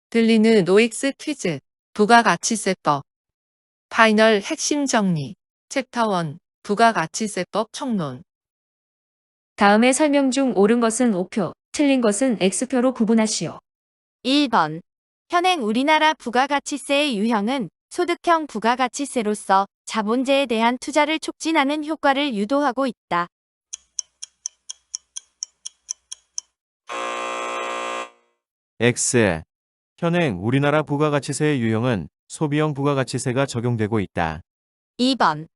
들리는 노익스 퀴즈, 부가가치세법, 파이널 핵심 정리, 챕터 1, 부가가치세법 총론. 다음의 설명 중 옳은 것은 O표, 틀린 것은 X표로 구분하시오. 1번. 현행 우리나라 부가가치세의 유형은 소득형 부가가치세로서 자본재에 대한 투자를 촉진하는 효과를 유도하고 있다. X. 현행 우리나라 부가가치세의 유형은 소비형 부가가치세가 적용되고 있다. 2번.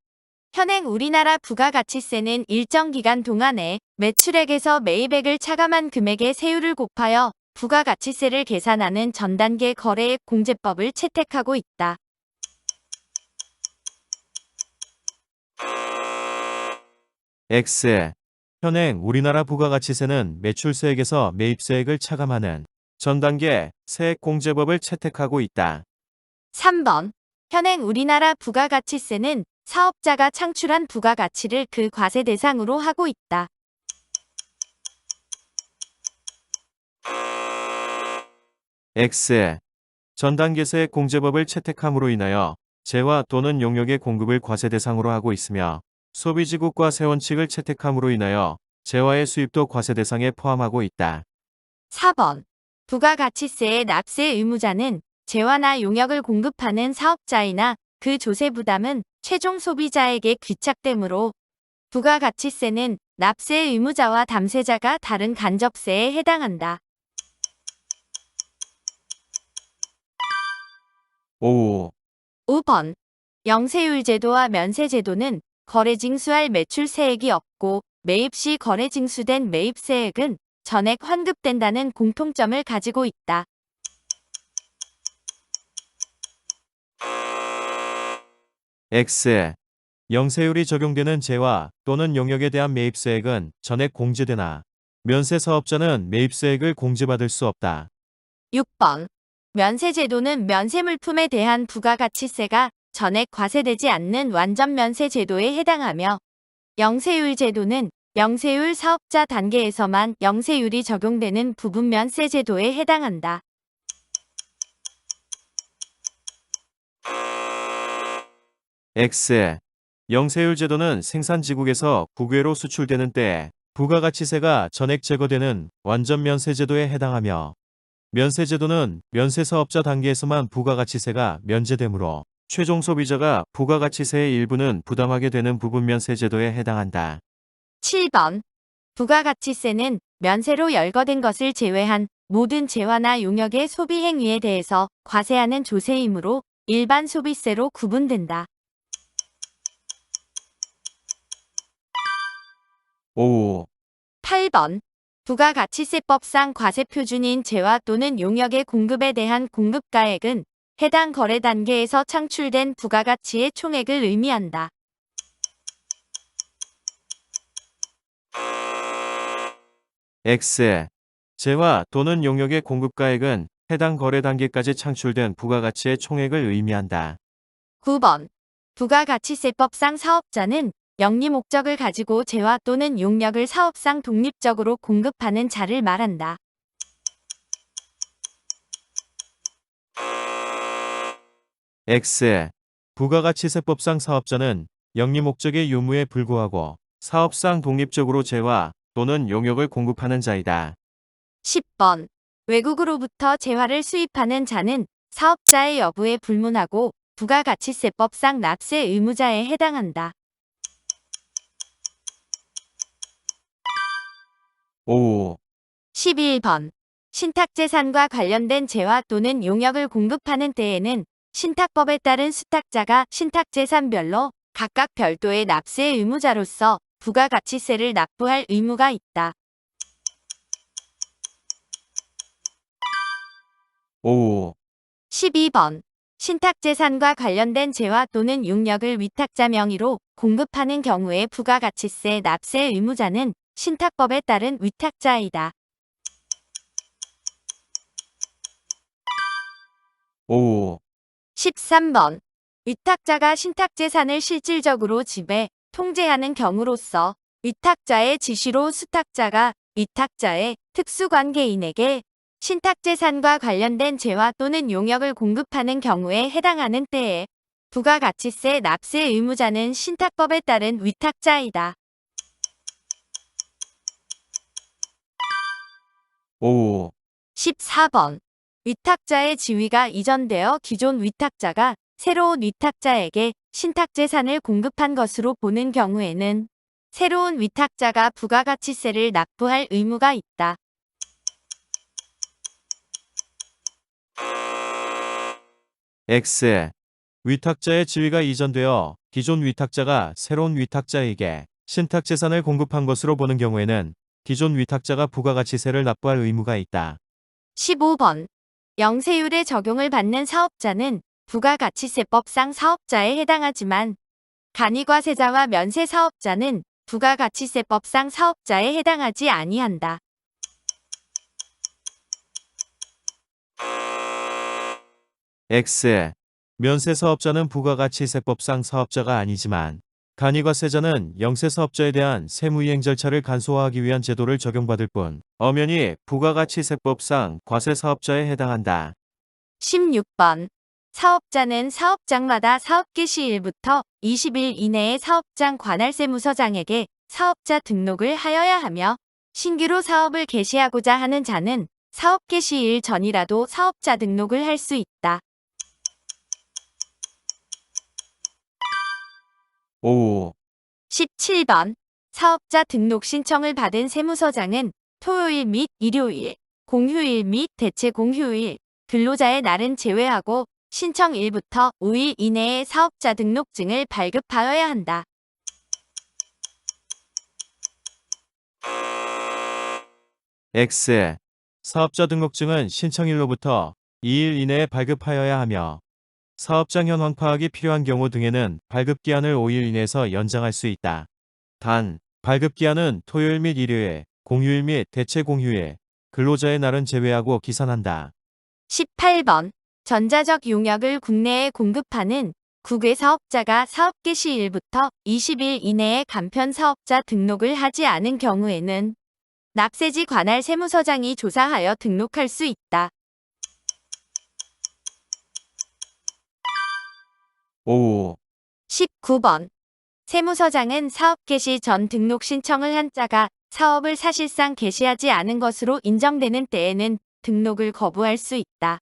현행 우리나라 부가가치세는 일정 기간 동안에 매출액에서 매입액을 차감한 금액의 세율을 곱하여 부가가치세를 계산하는 전단계 거래액 공제법을 채택하고 있다. X. 현행 우리나라 부가가치세는 매출세액에서 매입세액을 차감하는 전단계 세액공제법을 채택하고 있다. 3번. 현행 우리나라 부가가치세는 사업자가 창출한 부가가치를 그 과세 대상으로 하고 있다. X. 전단계 세액공제법을 채택함으로 인하여 재화 또는 용역의 공급을 과세 대상으로 하고 있으며 소비지국과 세원칙을 채택함으로 인하여 재화의 수입도 과세 대상에 포함하고 있다. 4번. 부가가치세의 납세 의무자는 재화나 용역을 공급하는 사업자이나 그 조세 부담은 최종 소비자에게 귀착되므로 부가가치세는 납세 의무자와 담세자가 다른 간접세에 해당한다. 5. 5번. 영세율 제도와 면세 제도는 거래 징수할 매출세액이 없고 매입 시 거래 징수된 매입세액은 전액 환급된다는 공통점을 가지고 있다. X. 영세율이 적용되는 재화 또는 용역에 대한 매입세액은 전액 공제되나 면세 사업자는 매입세액을 공제받을 수 없다. 6번. 면세 제도는 면세 물품에 대한 부가가치세가 전액 과세되지 않는 완전 면세 제도에 해당하며 영세율 제도는 영세율 사업자 단계에서만 영세율이 적용되는 부분 면세 제도에 해당한다. X. 영세율 제도는 생산지국에서 국외로 수출되는 때에 부가가치세가 전액 제거되는 완전 면세 제도에 해당하며 면세 제도는 면세 사업자 단계에서만 부가가치세가 면제되므로 최종 소비자가 부가가치세의 일부는 부담하게 되는 부분 면세 제도에 해당한다. 7번. 부가가치세는 면세로 열거된 것을 제외한 모든 재화나 용역의 소비 행위에 대해서 과세하는 조세이므로 일반 소비세로 구분된다. 5. 8번. 부가가치세법상 과세표준인 재화 또는 용역의 공급에 대한 공급가액은 해당 거래 단계에서 창출된 부가가치의 총액을 의미한다. X. 재화 또는 용역의 공급가액은 해당 거래 단계까지 창출된 부가가치의 총액을 의미한다. 9번. 부가가치세법상 사업자는 영리 목적을 가지고 재화 또는 용역을 사업상 독립적으로 공급하는 자를 말한다. X. 부가가치세법상 사업자는 영리 목적의 유무에 불구하고 사업상 독립적으로 재화 또는 용역을 공급하는 자이다. 10번. 외국으로부터 재화를 수입하는 자는 사업자의 여부에 불문하고 부가가치세법상 납세 의무자에 해당한다. 5. 11번. 신탁재산과 관련된 재화 또는 용역을 공급하는 때에는 신탁법에 따른 수탁자가 신탁재산별로 각각 별도의 납세 의무자로서 부가가치세를 납부할 의무가 있다. 5. 12번. 신탁재산과 관련된 재화 또는 용역을 위탁자 명의로 공급하는 경우에 부가가치세 납세 의무자는 신탁법에 따른 위탁자이다. 5. 13번. 위탁자가 신탁재산을 실질적으로 지배, 통제하는 경우로서 위탁자의 지시로 수탁자가 위탁자의 특수관계인에게 신탁재산과 관련된 재화 또는 용역을 공급하는 경우에 해당하는 때에 부가가치세 납세 의무자는 신탁법에 따른 위탁자이다. 5. 14번. 위탁자의 지위가 이전되어 기존 위탁자가 새로운 위탁자에게 신탁재산을 공급한 것으로 보는 경우에는 새로운 위탁자가 부가가치세를 납부할 의무가 있다. X. 위탁자의 지위가 이전되어 기존 위탁자가 새로운 위탁자에게 신탁재산을 공급한 것으로 보는 경우에는 기존 위탁자가 부가가치세를 납부할 의무가 있다. 15번. 영세율의 적용을 받는 사업자는 부가가치세법상 사업자에 해당하지만 간이과세자와 면세사업자는 부가가치세법상 사업자에 해당하지 아니한다. X. 면세사업자는 부가가치세법상 사업자가 아니지만 간이과세자는 영세사업자에 대한 세무이행 절차를 간소화하기 위한 제도를 적용받을 뿐 엄연히 부가가치세법상 과세사업자에 해당한다. 16번. 사업자는 사업장마다 사업 개시일부터 20일 이내에 사업장 관할세무서장에게 사업자 등록을 하여야 하며 신규로 사업을 개시하고자 하는 자는 사업 개시일 전이라도 사업자 등록을 할 수 있다. 5. 17번. 사업자 등록 신청을 받은 세무서장은 토요일 및 일요일, 공휴일 및 대체 공휴일, 근로자의 날은 제외하고 신청일부터 5일 이내에 사업자 등록증을 발급하여야 한다. X. 사업자 등록증은 신청일로부터 2일 이내에 발급하여야 하며 사업장 현황 파악이 필요한 경우 등에는 발급기한을 5일 이내에서 연장할 수 있다. 단, 발급기한은 토요일 및 일요일, 공휴일 및 대체 공휴일, 근로자의 날은 제외하고 기산한다. 18번. 전자적 용역을 국내에 공급하는 국외 사업자가 사업 개시일부터 20일 이내에 간편 사업자 등록을 하지 않은 경우에는 납세지 관할 세무서장이 조사하여 등록할 수 있다. 5. 19번. 세무서장은 사업 개시 전 등록 신청을 한 자가 사업을 사실상 개시하지 않은 것으로 인정되는 때에는 등록을 거부할 수 있다.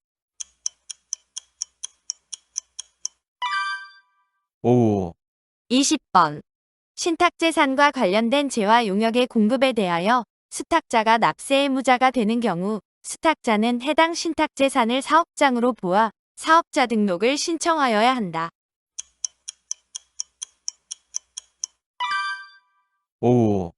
5. 20번. 신탁재산과 관련된 재화 용역의 공급에 대하여 수탁자가 납세 의무자가 되는 경우 수탁자는 해당 신탁재산을 사업장으로 보아 사업자 등록을 신청하여야 한다. 5.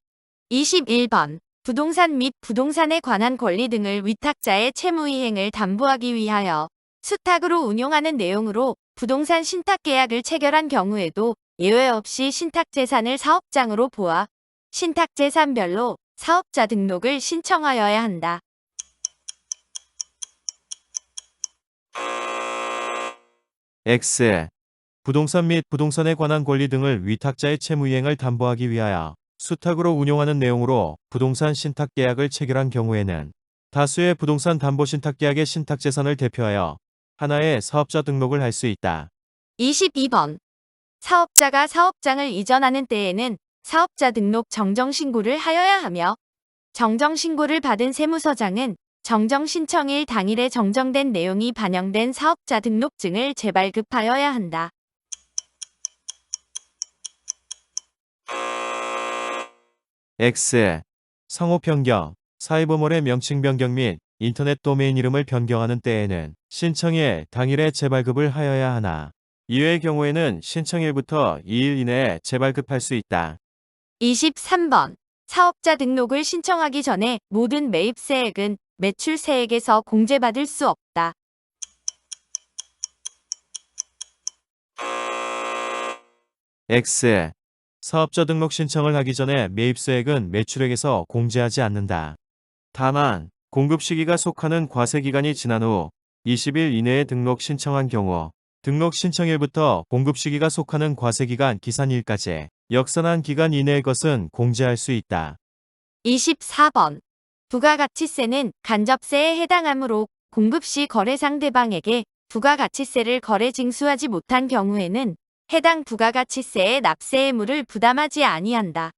21번. 부동산 및 부동산에 관한 권리 등을 위탁자의 채무이행을 담보하기 위하여 수탁으로 운용하는 내용으로 부동산 신탁계약을 체결한 경우에도 예외 없이 신탁재산을 사업장으로 보아 신탁재산별로 사업자 등록을 신청하여야 한다. X. 부동산 및 부동산에 관한 권리 등을 위탁자의 채무이행을 담보하기 위하여 수탁으로 운용하는 내용으로 부동산 신탁계약을 체결한 경우에는 다수의 부동산 담보신탁계약의 신탁재산을 대표하여 하나의 사업자 등록을 할 수 있다. 22번. 사업자가 사업장을 이전하는 때에는 사업자 등록 정정신고를 하여야 하며 정정신고를 받은 세무서장은 정정신청일 당일에 정정된 내용이 반영된 사업자 등록증을 재발급하여야 한다. X. 상호 변경, 사이버몰의 명칭 변경 및 인터넷 도메인 이름을 변경하는 때에는 신청일 당일에 재발급을 하여야 하나 이외의 경우에는 신청일부터 2일 이내에 재발급할 수 있다. 23번. 사업자 등록을 신청하기 전에 모든 매입세액은 매출세액에서 공제받을 수 없다. X. 사업자 등록 신청을 하기 전에 매입세액은 매출액에서 공제하지 않는다. 다만 공급 시기가 속하는 과세 기간이 지난 후 20일 이내에 등록 신청한 경우 등록 신청일부터 공급 시기가 속하는 과세 기간 기산일까지 역산한 기간 이내의 것은 공제할 수 있다. 24번. 부가가치세는 간접세에 해당하므로 공급 시 거래 상대방에게 부가가치세를 거래 징수하지 못한 경우에는 해당 부가가치세의 납세 의무를 부담하지 아니한다.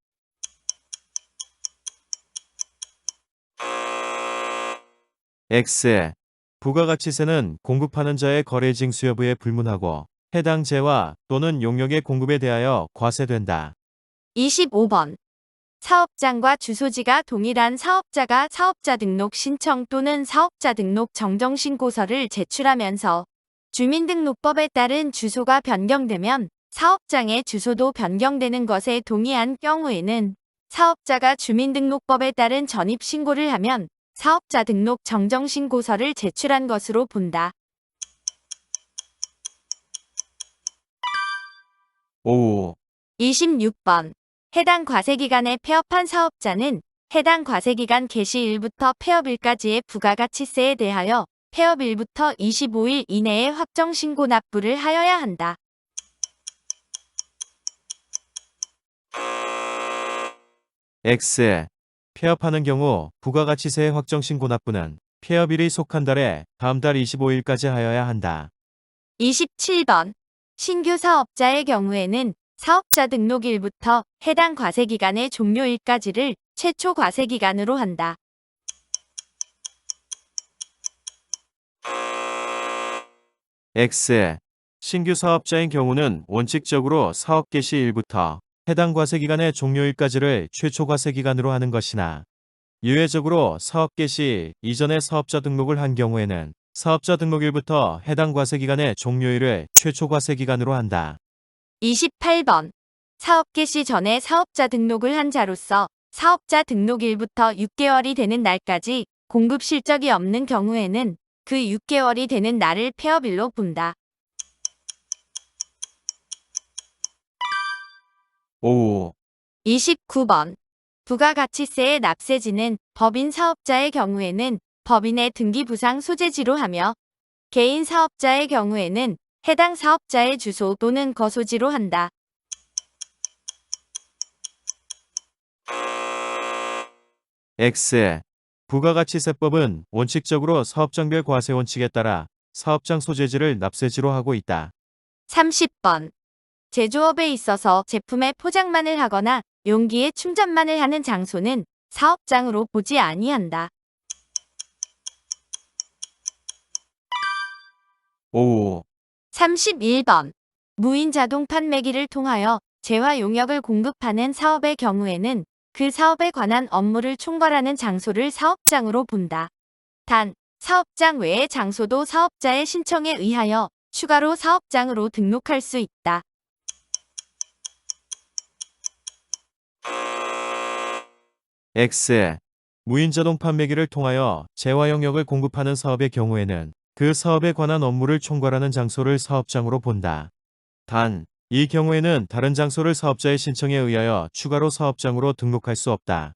X. 부가가치세는 공급하는 자의 거래 징수 여부에 불문하고 해당 재화 또는 용역의 공급에 대하여 과세된다. 25번. 사업장과 주소지가 동일한 사업자가 사업자 등록 신청 또는 사업자 등록 정정 신고서를 제출하면서 주민등록법에 따른 주소가 변경되면 사업장의 주소도 변경되는 것에 동의한 경우에는 사업자가 주민등록법에 따른 전입신고를 하면 사업자 등록 정정 신고서를 제출한 것으로 본다. 5. 26번. 해당 과세기간에 폐업한 사업자는 해당 과세기간 개시일부터 폐업일까지의 부가가치세에 대하여 폐업일부터 25일 이내에 확정신고 납부를 하여야 한다. X. 폐업하는 경우 부가가치세 확정신고 납부는 폐업일이 속한 달에 다음 달 25일까지 하여야 한다. 27번. 신규 사업자의 경우에는 사업자 등록일부터 해당 과세기간의 종료일까지를 최초 과세기간으로 한다. X. 신규 사업자인 경우는 원칙적으로 사업 개시일부터 해당 과세기간의 종료일까지를 최초 과세기간으로 하는 것이나 예외적으로 사업 개시 이전에 사업자 등록을 한 경우에는 사업자 등록일부터 해당 과세기간의 종료일을 최초 과세기간으로 한다. 28번. 사업 개시 전에 사업자 등록을 한 자로서 사업자 등록일부터 6개월이 되는 날까지 공급 실적이 없는 경우에는 그 6개월이 되는 날을 폐업일로 본다. 5. 29번. 부가가치세의 납세지는 법인 사업자의 경우에는 법인의 등기부상 소재지로 하며 개인 사업자의 경우에는 해당 사업자의 주소 또는 거소지로 한다. X. 부가가치세법은 원칙적으로 사업장별 과세 원칙에 따라 사업장 소재지를 납세지로 하고 있다. 30번. 제조업에 있어서 제품의 포장만을 하거나 용기에 충전만을 하는 장소는 사업장으로 보지 아니한다. 5. 31번. 무인 자동 판매기를 통하여 재화 용역을 공급하는 사업의 경우에는 그 사업에 관한 업무를 총괄하는 장소를 사업장으로 본다. 단, 사업장 외의 장소도 사업자의 신청에 의하여 추가로 사업장으로 등록할 수 있다. X. 무인자동 판매기를 통하여 재화 영역을 공급하는 사업의 경우에는 그 사업에 관한 업무를 총괄하는 장소를 사업장으로 본다. 단, 이 경우에는 다른 장소를 사업자의 신청에 의하여 추가로 사업장으로 등록할 수 없다.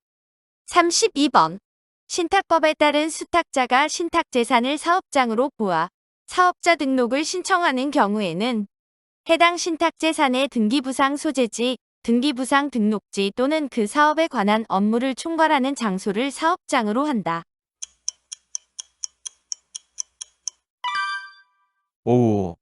32번. 신탁법에 따른 수탁자가 신탁재산을 사업장으로 보아 사업자 등록을 신청하는 경우에는 해당 신탁재산의 등기부상 소재지, 등기부상 등록지 또는 그 사업에 관한 업무를 총괄하는 장소를 사업장으로 한다. 5.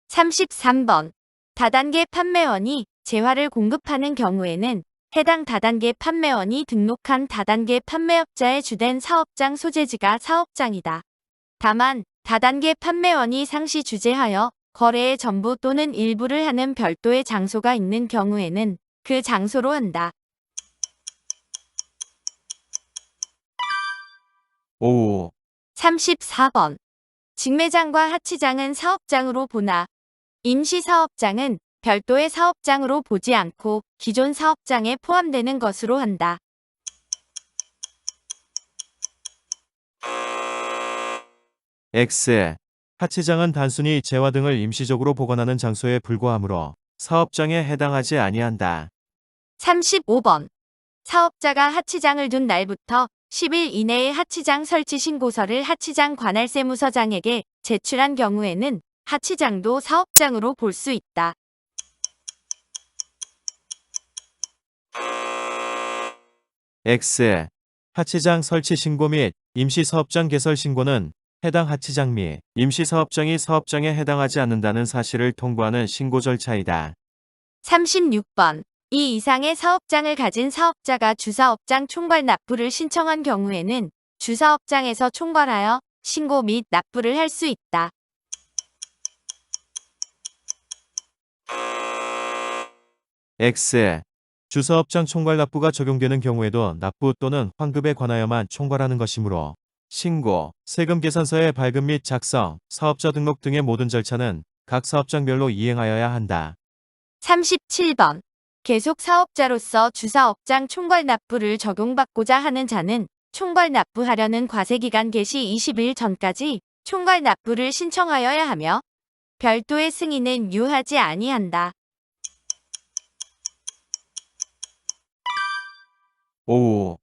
33번. 다단계 판매원이 재화를 공급하는 경우에는 해당 다단계 판매원이 등록한 다단계 판매업자의 주된 사업장 소재지가 사업장이다. 다만 다단계 판매원이 상시 주재하여 거래의 전부 또는 일부를 하는 별도의 장소가 있는 경우에는 그 장소로 한다. 5. 34번. 직매장과 하치장은 사업장으로 보나 임시사업장은 별도의 사업장으로 보지 않고 기존 사업장에 포함되는 것으로 한다. X. 하치장은 단순히 재화 등을 임시적으로 보관하는 장소에 불과하므로 사업장에 해당하지 아니한다. 35번. 사업자가 하치장을 둔 날부터 10일 이내에 하치장 설치 신고서를 하치장 관할세무서장에게 제출한 경우에는 하치장도 사업장으로 볼 수 있다. X. 하치장 설치 신고 및 임시사업장 개설 신고는 해당 하치장 및 임시사업장이 사업장에 해당하지 않는다는 사실을 통보하는 신고 절차이다. 36번. 이 이상의 사업장을 가진 사업자가 주사업장 총괄 납부를 신청한 경우에는 주사업장에서 총괄하여 신고 및 납부를 할 수 있다. X. 주사업장 총괄 납부가 적용되는 경우에도 납부 또는 환급에 관하여만 총괄하는 것이므로 신고, 세금 계산서의 발급 및 작성, 사업자 등록 등의 모든 절차는 각 사업장별로 이행하여야 한다. 37번. 계속 사업자로서 주사업장 총괄 납부를 적용받고자 하는 자는 총괄 납부하려는 과세기간 개시 20일 전까지 총괄 납부를 신청하여야 하며 별도의 승인은 유하지 아니한다. 5.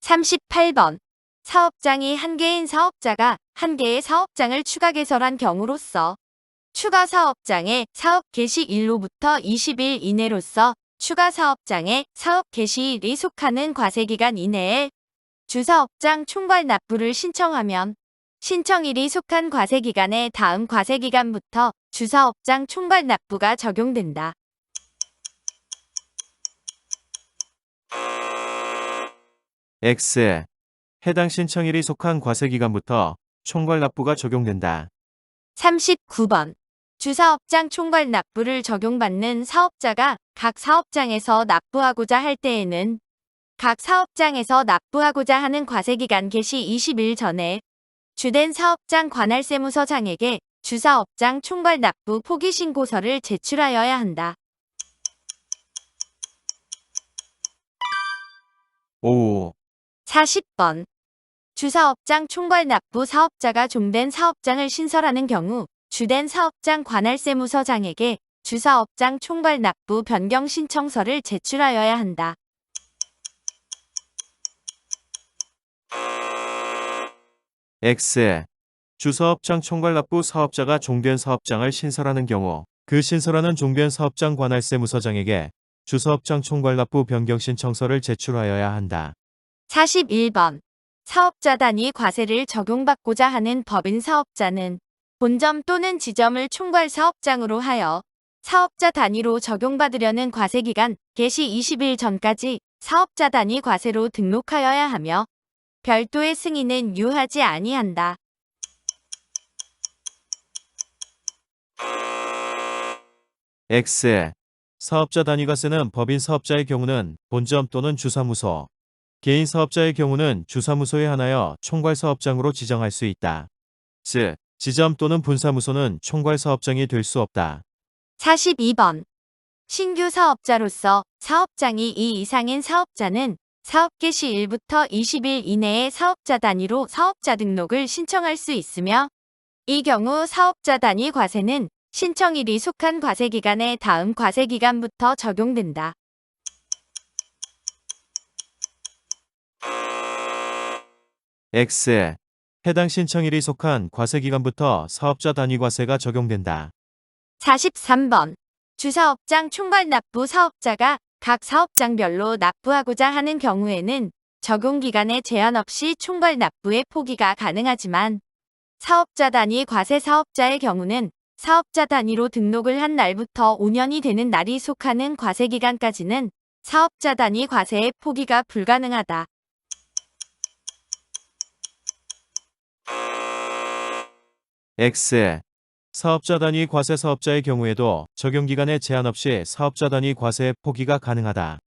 38번. 사업장이 한 개인 사업자가 한 개의 사업장을 추가 개설한 경우로서 추가 사업장의 사업 개시일로부터 20일 이내로서 추가 사업장의 사업 개시일이 속하는 과세기간 이내에 주사업장 총괄 납부를 신청하면 신청일이 속한 과세기간의 다음 과세기간부터 주사업장 총괄 납부가 적용된다. X. 해당 신청일이 속한 과세기간부터 총괄 납부가 적용된다. 39번. 주사업장 총괄 납부를 적용받는 사업자가 각 사업장에서 납부하고자 할 때에는 각 사업장에서 납부하고자 하는 과세기간 개시 20일 전에 주된 사업장 관할세무서장에게 주사업장 총괄 납부 포기 신고서를 제출하여야 한다. 5. 40번. 주사업장 총괄 납부 사업자가 종된 사업장을 신설하는 경우 주된 사업장 관할세무서장에게 주사업장 총괄 납부 변경 신청서를 제출하여야 한다. X. 주사업장 총괄 납부 사업자가 종된 사업장을 신설하는 경우 그 신설하는 종된 사업장 관할세무서장에게 주사업장 총괄 납부 변경 신청서를 제출하여야 한다. 41번. 사업자 단위 과세를 적용받고자 하는 법인 사업자는 본점 또는 지점을 총괄 사업장으로 하여 사업자 단위로 적용받으려는 과세기간 개시 20일 전까지 사업자 단위 과세로 등록하여야 하며 별도의 승인은 유하지 아니한다. X. 사업자 단위과세는 법인 사업자의 경우는 본점 또는 주사무소, 개인 사업자의 경우는 주사무소에 한하여 총괄 사업장으로 지정할 수 있다. 즉, 지점 또는 분사무소는 총괄 사업장이 될 수 없다. 42번. 신규 사업자로서 사업장이 2 이상인 사업자는 사업 개시일부터 20일 이내에 사업자 단위로 사업자 등록을 신청할 수 있으며 이 경우 사업자 단위 과세는 신청일이 속한 과세기간의 다음 과세기간부터 적용된다. X. 해당 신청일이 속한 과세기간부터 사업자 단위 과세가 적용된다. 43번. 주사업장 총괄 납부 사업자가 각 사업장별로 납부하고자 하는 경우에는 적용기간에 제한 없이 총괄 납부의 포기가 가능하지만 사업자 단위 과세 사업자의 경우는 사업자 단위로 등록을 한 날부터 5년이 되는 날이 속하는 과세기간까지는 사업자 단위 과세의 포기가 불가능하다. X. 사업자 단위 과세 사업자의 경우에도 적용기간에 제한 없이 사업자 단위 과세의 포기가 가능하다.